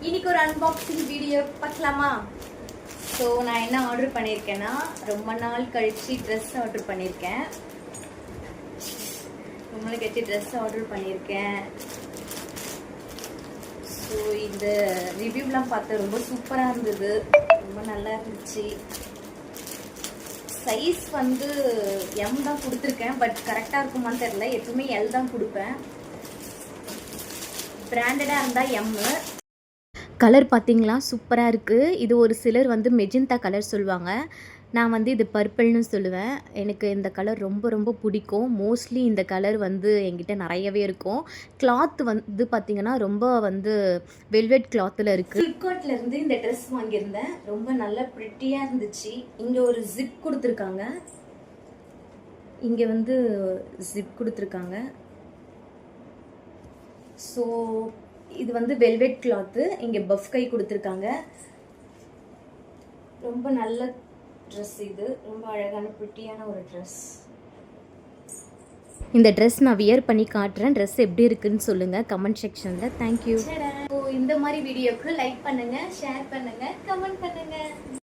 இன்னைக்கு ஒரு unboxing video பார்க்கலாமா? ஸோ நான் என்ன ஆர்டர் பண்ணியிருக்கேன்னா, ரொம்ப நாள் கழிச்சு ட்ரெஸ் ஆர்டர் பண்ணியிருக்கேன். ரொம்ப நாள் கழிச்சு ட்ரெஸ் ஆர்டர் பண்ணியிருக்கேன். ஸோ இந்த ரிவ்யூலாம் பார்த்து ரொம்ப சூப்பராக இருந்தது, ரொம்ப நல்லா இருந்துச்சு. சைஸ் வந்து எம் தான் கொடுத்துருக்கேன், பட் கரெக்டாக இருக்குமான்னு தெரியல. எப்பவுமே எல் தான் கொடுப்பேன். பிராண்டடாக இருந்தால் எம்மு. கலர் பார்த்தீங்களா, சூப்பராக இருக்குது. இது ஒரு சிலர் வந்து மெஜந்தா கலர் சொல்லுவாங்க, நான் வந்து இது பர்பிள்னு சொல்லுவேன். எனக்கு இந்த கலர் ரொம்ப ரொம்ப பிடிக்கும். மோஸ்ட்லி இந்த கலர் வந்து என்கிட்ட நிறையவே இருக்கும். கிளாத் வந்து பார்த்திங்கன்னா ரொம்ப வந்து வெல்வெட் கிளாத்தில் இருக்குது. ஃப்ளிப்கார்ட்லேருந்து இந்த ட்ரெஸ் வாங்கியிருந்தேன். ரொம்ப நல்லா ப்ரிட்டியாக இருந்துச்சு. இங்கே ஒரு ஜிப் கொடுத்துருக்காங்க, இங்கே வந்து ஜிப் கொடுத்துருக்காங்க. ஸோ இது வந்து வெல்வெட் கிளாத்து. இங்கே பஃப் கை கொடுத்துருக்காங்க. ரொம்ப நல்ல ட்ரெஸ். இது ரொம்ப அழகான ப்ரிட்டியான ஒரு ட்ரெஸ். இந்த ட்ரெஸ் நான் வியர் பண்ணி காட்டுறேன். ட்ரெஸ் எப்படி இருக்குன்னு சொல்லுங்கள் கமெண்ட் செக்ஷனில். தேங்க்யூ. ஸோ இந்த மாதிரி வீடியோக்கு லைக் பண்ணுங்கள், ஷேர் பண்ணுங்கள், கமெண்ட் பண்ணுங்கள்.